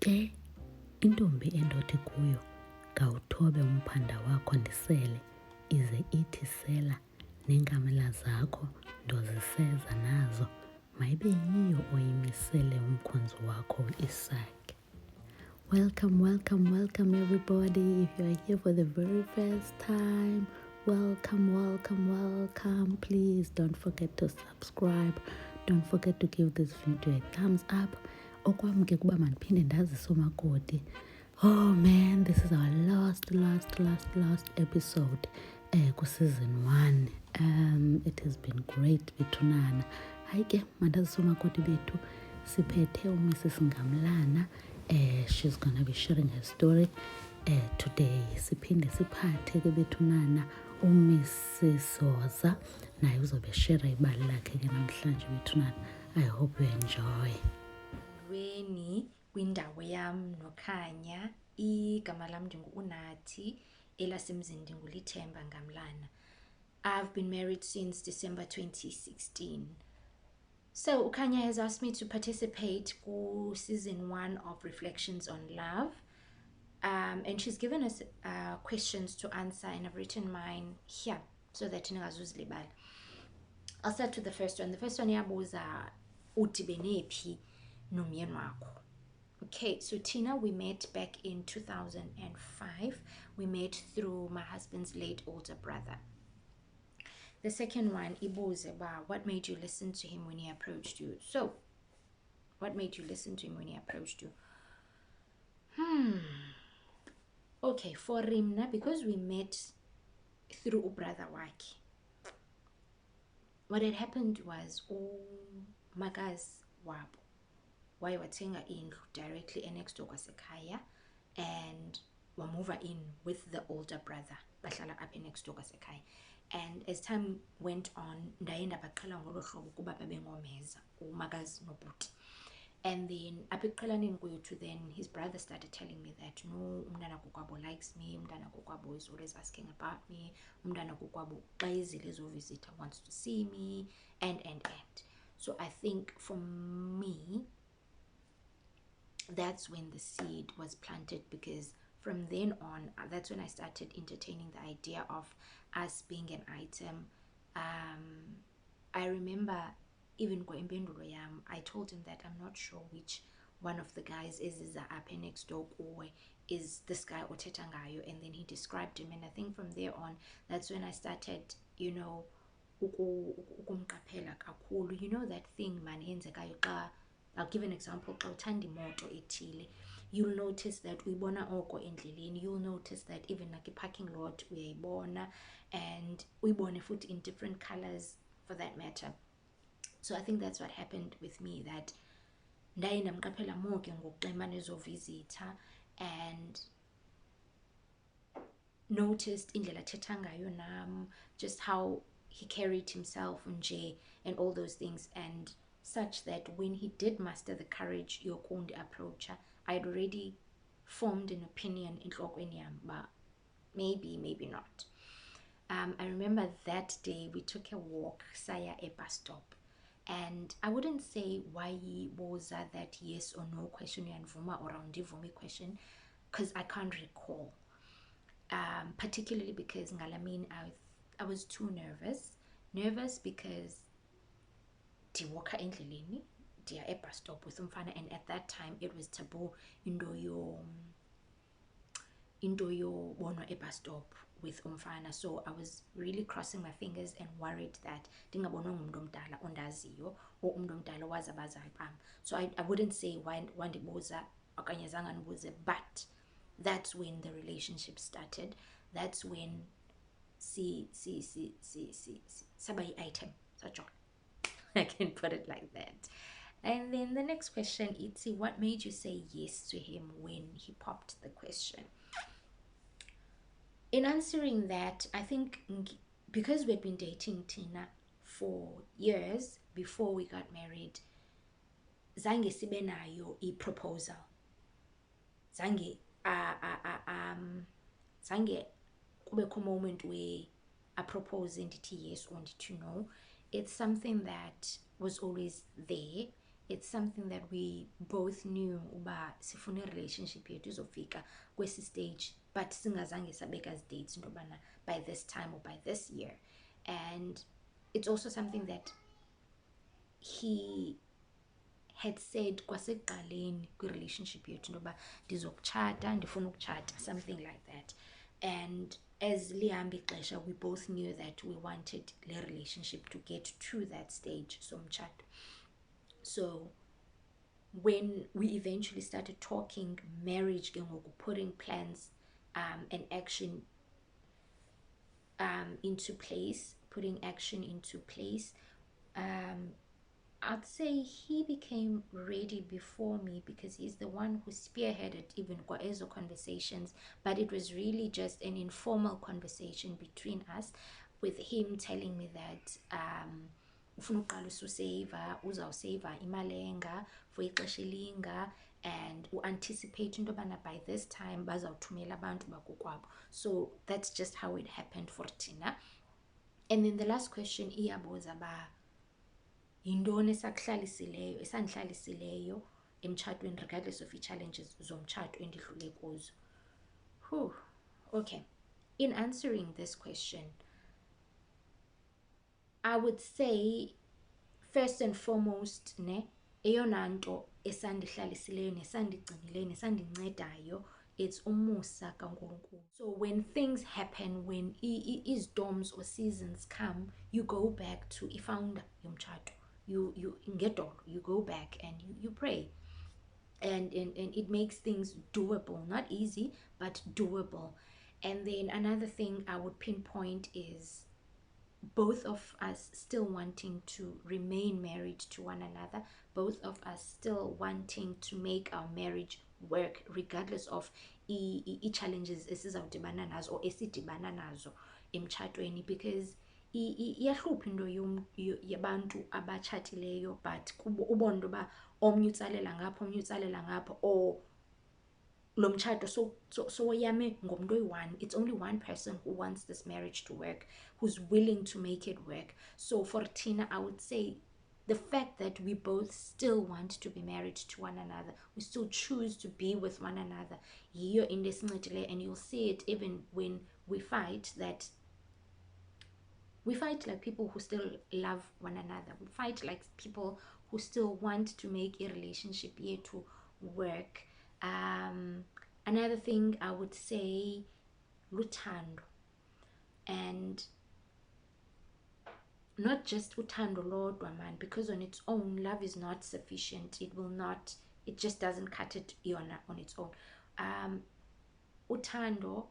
ke intombi endothi kuyo ngawuthobe umphanda wakho ndisele, ize ithi sela neenkamela zakho ndoziseza nazo, mayibe yiyo oyimisele umkhonzi wakho isakhe. Welcome everybody. If you are here for the very first time, welcome. Please don't forget to subscribe. Don't forget to give this video a thumbs up. Okwam ke kuba mandiphinde ndazise Omakoti. Oh man, this is our last episode ku season 1. It has been great betunana. Hayi ke mandazise Omakoti bethu siphethe uMrs Alana. She's gonna be sharing her story today. Siphinde siphathe ke betunana uMrs Oza naye uzobe share ibali lakhe ke namhlanje betunana. I hope you enjoy. Ndawoyam uKhanya, igama lam ndingu-Nathi, elasemzini ndingulithemba ngamlana. I've been married since December 2016. So uKhanya has asked me to participate in season 1 of Reflections on Love. And she's given us questions to answer, and I've written mine here so that ningazuzilibala. I'll start with the first one. The first one yabuza udibenephi nomyeni wakho. Okay, so Tina, we met back in 2005. We met through my husband's late older brother. The second one, ibuze ba, what made you listen to him when he approached you? So, what made you listen to him when he approached you? Okay, for Rimna, because we met through ubrother waki. What had happened was, Magas wabo wayewathenga indlu directly next door kwasekhaya, and wamover in with the older brother bahlala apha next door kwasekhaya. And as time went on, ndaye ndabaqhela ngolo hlobo kuba babengomeza umakazi nobhuti. And then apha ekuqhelaneni kwethu, then his brother started telling me that no, umntana kokwabo likes me, umntana kokwabo is always asking about me, umntana kokwabo xa ezile ezovisita wants to see me, and. So I think for me, that's when the seed was planted, because from then on, that's when I started entertaining the idea of us being an item. I remember even Ndawoyam, I told him that I'm not sure which one of the guys is up next door or is this guy otetangayo, and then he described him, and I think from there on, that's when I started, ukumqaphela kakhulu. You know that thing man yenzekayo xa, I'll give an example, xa uthanda imoto ethile, you'll notice that uyibona oko endleleni, you'll notice that even like a parking lot uyayibona, and uyibone futhi in different colors for that matter. So I think that's what happened with me, that ndaye ndamqaphela more ke ngoku xa ezovisita, and noticed indlela athetha ngayo nam, just how he carried himself nje, and all those things, and such that when he did muster the courage yokundi approacher, I had already formed an opinion in entlokweni yam, but maybe not. I remember that day we took a walk saya a bus stop, and I wouldn't say why was that yes or no question yanvuma or undivumi question, because I can't recall. Particularly because ngalamini I was too nervous because ndiwalka endleleni ndiya ebus stop with umfana, and at that time it was taboo into yobonwa ebus stop with umfana. So I was really crossing my fingers and worried that ndingabonwa ngumntu omdala ondaziyo or umntu omdala owazi abazali bam. So I wouldn't say wandibuza okanye zange andibuze, but that's when the relationship started. That's when saba item such. I can put it like that. And then the next question, Itzi, what made you say yes to him when he popped the question? In answering that, I think because we'd been dating Tina for years before we got married, zange sibe nayo i-proposal. Zange kubekho moment where I propose ndithi yes or ndithi no. It's something that was always there, it's something that we both knew uba sifuna relationship yethu izofika kwesi stage, but singazange sabeka dates into yobana by this time or by this year. And it's also something that he had said kwasekuqaleni kwi-relationship yethu into yoba ndizokutshata, ndifuna ukutshata, something like that. And as lihamba ixesha, we both knew that we wanted the relationship to get to that stage somtshato. So when we eventually started talking marriage, putting plans and action into place, I'd say he became ready before me because he's the one who spearheaded even Kwaezo conversations, but it was really just an informal conversation between us, with him telling me that ufuna uqala ususeva, uzawuseva imali enga for ixesha elinga, and anticipate into yobana by this time bazawuthumela abantu bakokwabo. So that's just how it happened for Tina. And then the last question iyabuza ba yintoni esandihlalisileyo emtshatweni, regardless of i-challenges zomtshato endidlule kuzo. Okay, in answering this question, I would say first and foremost eyona nto esandihlalisileyo nesandigcinileyo nesandincedayo, it's umusa kaNkulunkulu. So when things happen, when storms or seasons come, you go back to ifounder yomtshato. You go back and you pray, and it makes things doable, not easy but doable. And then another thing I would pinpoint is both of us still wanting to remain married to one another, both of us still wanting to make our marriage work regardless of challenges esizawudibana nazo or esidibana nazo emtshatweni, because iyahlupha into yabantu abatshatileyo, but ubona into yoba omnye utsalela ngapha, or lo mtshato so yame ngomntu oyi-one. It's only one person who wants this marriage to work, who's willing to make it work. So for Tina, I would say the fact that we both still want to be married to one another, we still choose to be with one another, yiyo into esincedileyo. And you'll see it even when we fight, that we fight like people who still love one another. We fight like people who still want to make a relationship to work. Another thing I would say, luthando, and not just uthando lodwa man, because on its own love is not sufficient. It just doesn't cut it on its own. Uthando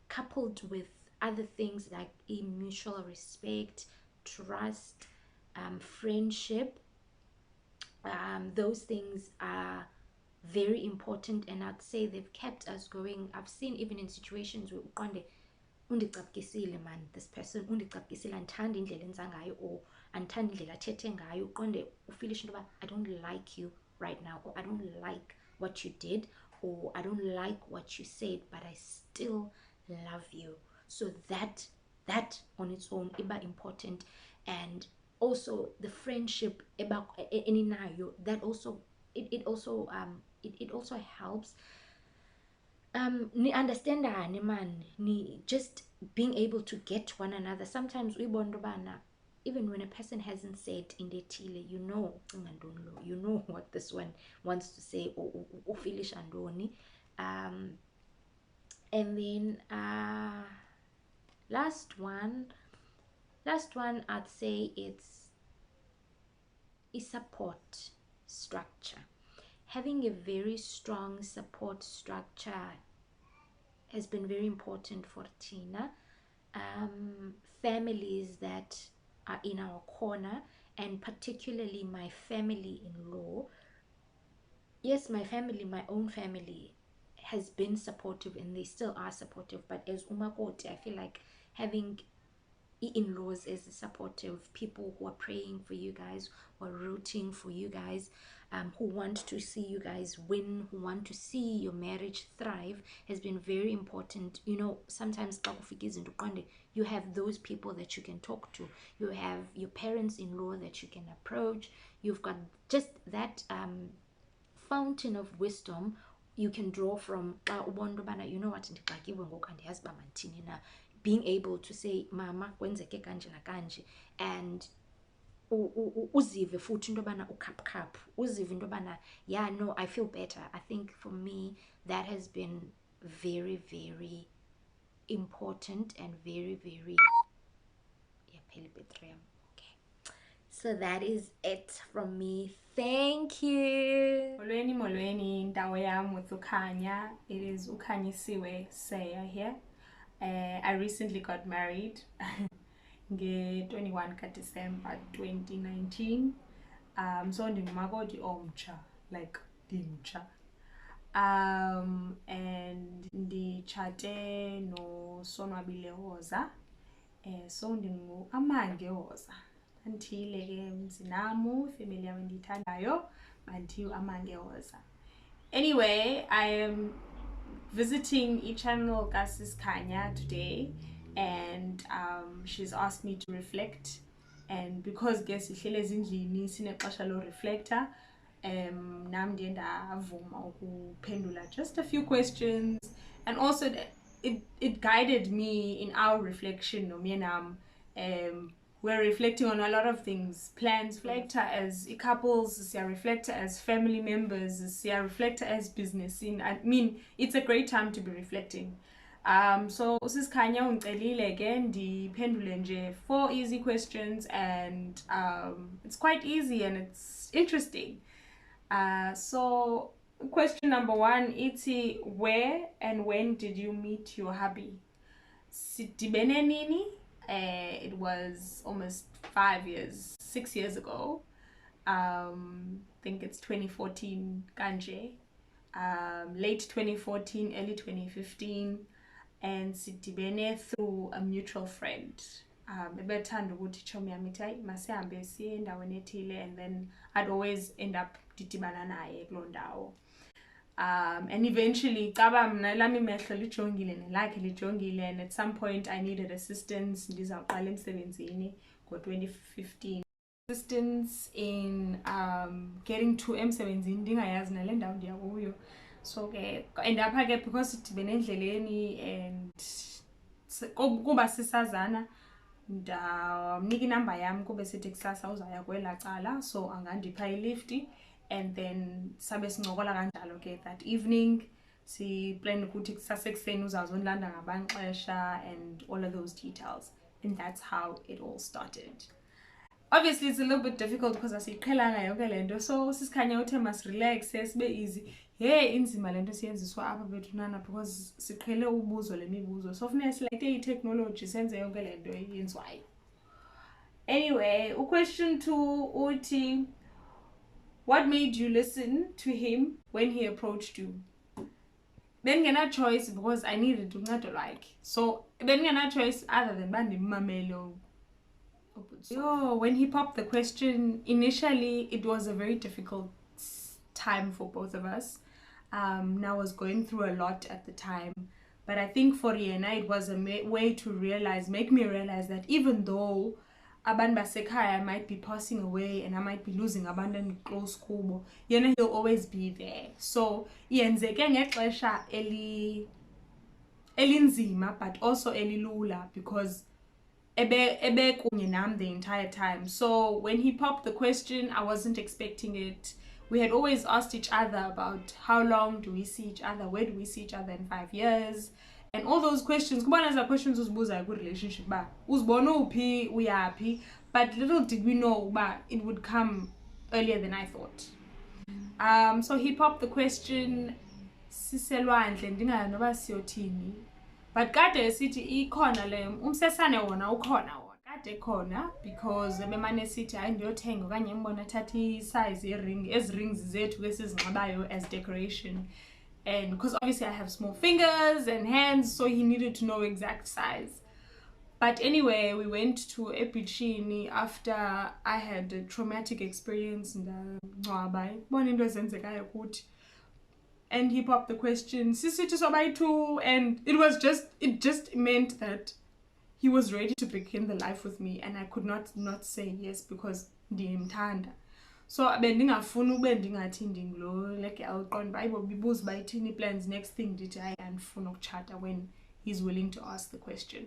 coupled with other things like mutual respect, trust, friendship, those things are very important, and I'd say they've kept us going. I've seen even in situations where uqonde undicapukisile man, this person undicapukisile, andithanda indlela enza ngayo, or andithanda indlela athethe ngayo, uqonde ufilishe into yoba I don't like you right now, or I don't like what you did, or I don't like what you said, but I still love you. So that on its own iba important. And also the friendship eba eninayo, that also it also helps ni understandane man, ni just being able to get one another. Sometimes uyibona bana even when a person hasn't said indethile, you know what this one wants to say, or ufilisha ndoni. And then last one I'd say it's support structure. Having a very strong support structure has been very important for Tina. Families that are in our corner, and particularly my family-in-law. Yes, my own family has been supportive, and they still are supportive, but as Omakoti, I feel like having in-laws as supportive people who are praying for you guys, who are rooting for you guys, who want to see you guys win, who want to see your marriage thrive, has been very important. You know, sometimes you have those people that you can talk to. You have your parents-in-law that you can approach. you've got just that fountain of wisdom you can draw from. You know what, being able to say mama kwenzeke kanje nakanje, and uzive futhi into yobana ukhaphukhaphu, uzive into yobana yeah, no, I feel better. I think for me that has been very, very important and very, very, yeah, okay. So that is it from me. Thank you. Molweni, Ndawoyam with uKhanya. It is uKhanya Siwe Saya here. I recently got married nge 21 December 2019. So ndingumakoti omtsha, like ndimtsha. And nditshate no Sonwabile Hoza. So ndingu amange Hoza. Andithile ke mzinamu, family yami ndiyithandayo, mandiyo amange Hoza. Anyway, I am visiting ichannel kaSis Khanya today, and she's asked me to reflect, and because guess ihlele ezindlini sinexesha lo reflector, nam ndiye ndavuma ukuphendula just a few questions, and also it guided me in our reflection nomyenam. We're reflecting on a lot of things, plans, reflector as couples, reflector as family members, reflector as business. I mean, it's a great time to be reflecting. So uSis Khanya ungicelile ke ndiphendule nje 4 easy questions, and it's quite easy and it's interesting. So question number 1, iti where and when did you meet your hubby? Sidibene nini? It was almost 6 years ago. I think it's 2014 kanje, late 2014, early 2015, and sidibene through a mutual friend. Ebethanda ukuthi chomi yami ithi masihambe siye endaweni ethile, and then I'd always end up didibana naye kuloo ndawo. And eventually mna lami imehlo lijongile nelakhe lijongile, and at some point I needed assistance. Ndizawuqala emsebenzini ngo-2015. Assistance in getting to emsebenzini ndingayazi nale ndawo ndiya kuyo. So ke and apha ke because sidibene endleleni and kuba sisazana, ndamnika inamba yam kube sithi kusasa uzawuya kwela cala, so angandipha ilifti. And then sabe sincokola kanjalo ke that evening, si plan ukuthi kusasekuseni uzawuzondilanda ngabanxesha and all of those details. And that's how it all started. Obviously it's a little bit difficult because asiqhelanga yonke lento, so uSis Khanya uthe mas relax, sibe easy. Hey, inzima lento siyenziswa apha betunana because siqhele ubuzo le mibuzo, so funeka silayite i-technology senze yonke lento yenziwayo. Anyway, question 2 uthi what made you listen to him when he approached you? Bengena choice because I needed uncedo lwakhe. So bengena choice other than bandimamele. When he popped the question, initially it was a very difficult time for both of us. I was going through a lot at the time, but I think for Yena it was a way to make me realize that even though abantu basekhaya might be passing away and I might be losing abantu close kubo, yena he'll always be there. So yenzeke ngexesha elinzima but also elilula because ebe kunye nam the entire time. So when he popped the question, I wasn't expecting it. We had always asked each other about how long do we see each other, where do we see each other in 5 years, and all those questions. Kubana za questions uzibuza ku relationship ba uzibona uphi uyaphi, but little did we know ba it would come earlier than I thought. So he popped the question, siselwandle ndingayo noba siyothini, but kade sithi ikhona le umsesane wona ukhona kade khona, because bemane sithi hayi ndiyothenga okanye ngibona thatha isize ezi rings zethu esizinxibayo as decoration. And because obviously I have small fingers and hands, so he needed to know exact size. But anyway, we went to Epichini after I had a traumatic experience in the and he popped the question, and it just meant that he was ready to begin the life with me, and I could not say yes because ndiyamthanda. So bendingafuni ube ndingathi ndingulo like awuqonda uba ayibo bibuza uba ithini plans. Next thing ndithi hayi andifuna ukutshata when he's willing to ask the question.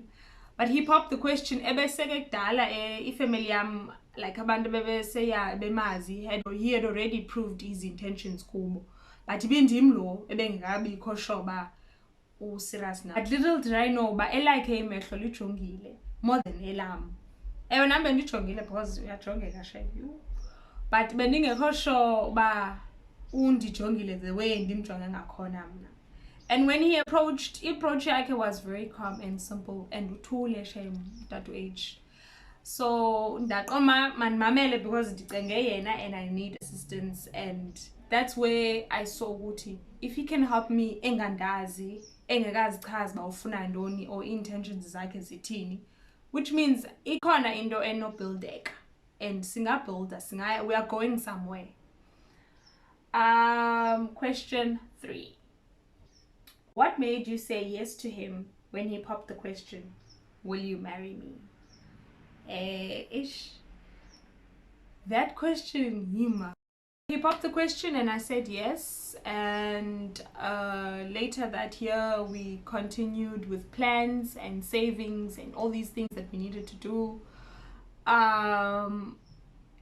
But he popped the question ebeseke kudala ifamily yam like abantu bebeseya bemazi he had already proved his intentions kubo, but ibindim lo ebengekabikho sure uba serious na. But little did I know uba elakhe imehlo lijongile more than elam. Ewe nam bendijongile because uyajongeka shevu, but bendingekho sure uba undijongile the way ndimjonge ngakhona mna. And when he approached, approach yakhe was very calm and simple and uthule shem that age. So ndaqoma mandimamele because ndicenge yena and I need assistance, and that's where I saw ukuthi if he can help me engandazi engekazichazi uba ufuna ntoni or intentions zakhe zithini, which means ikhona into enobuildeka and singabuilda, we are going somewhere. Question 3. What made you say yes to him when he popped the question, will you marry me? That question, Yima. He popped the question and I said yes, and later that year we continued with plans and savings and all these things that we needed to do. And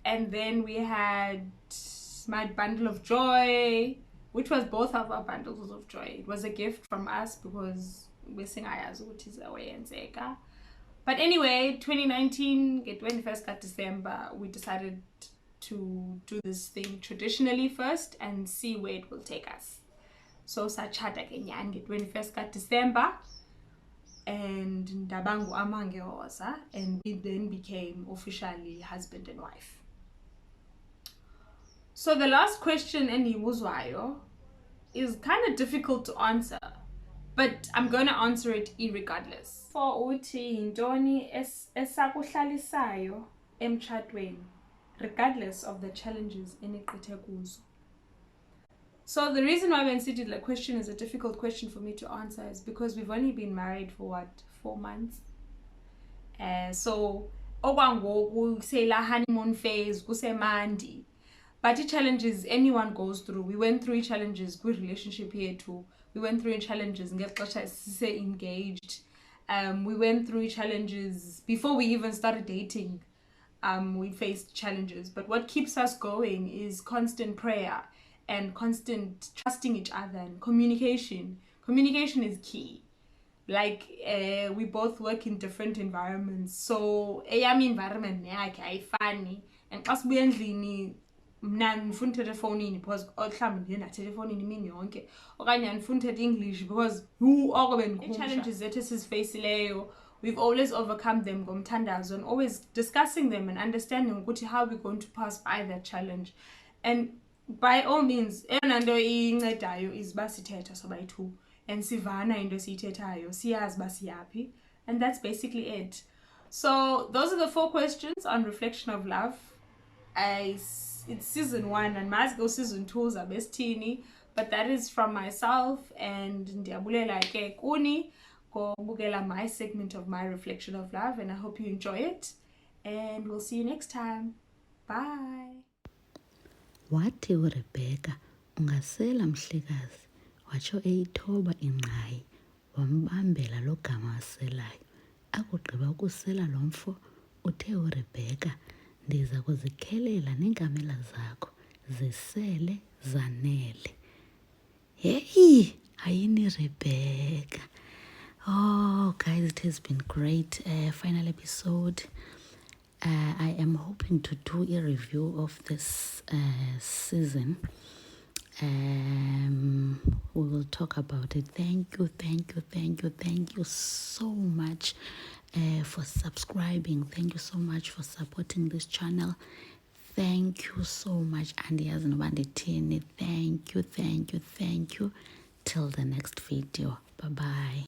then we had my bundle of joy, which was both of our bundles of joy. It was a gift from us because we're singayazi ukuthi izawuyenzeka. But anyway, 2019, get 21st December, we decided to do this thing traditionally first and see where it will take us. So sachata kenyani get 21st December, and ndabangu amangehoza, and we then became officially husband and wife. So the last question endibuzwayo is kind of difficult to answer, but I'm going to answer it irregardless. For uthi yintoni esakuhlalisayo emtshatweni regardless of the challenges eniqithe kuzo. So the reason why when City the question is a difficult question for me to answer is because we've only been married for 4 months. So okwangoku say la honeymoon phase kusemandi. But the challenges anyone goes through, we went through challenges, good relationship here too. We went through challenges and get engaged. We went through challenges before we even started dating. We faced challenges, but what keeps us going is constant prayer and constant trusting each other and communication. Communication is key. Like we both work in different environments, so eyami environment yakhe ayifani, and xa sibuya endlini mna ndifuna uthetha efowunini because mhlawumbi ndiye ndathetha efowunini imini yonke, okanye andifuna uthetha English because oko bendikhumsha. Challenges zethu sizifaceleyo, we've always overcome them ngomthandazo and always discussing them and understanding ukuthi how we're going to pass by that challenge. And by all means, eyona nto incedayo is uba sithetha sobayi-2 and sivana into esiyithethayo, siyazi uba siyaphi, and that's basically it. So those are the 4 questions on reflection of love. It's season 1 and mazi go season 2 zabesithini, but that is from myself, and ndiyabulela ke kuni ngobukela my segment of my reflection of love, and I hope you enjoy it, and we'll see you next time. Bye. Wathi uRebecca, ungasela mhlekazi, watsho eyithoba ingqayi, wambambela lo gama aselayo. Akugqiba ukusela lo mfo, uthe uRebecca, ndiza kuzikhelela neenkamela zakho, zisele zanele. Hey, ayini Rebecca. Oh guys, it has been great. Final episode. I am hoping to do a review of this season. We will talk about it. Thank you so much for subscribing. Thank you so much for supporting this channel. Thank you so much. Thank you. Till the next video. Bye bye.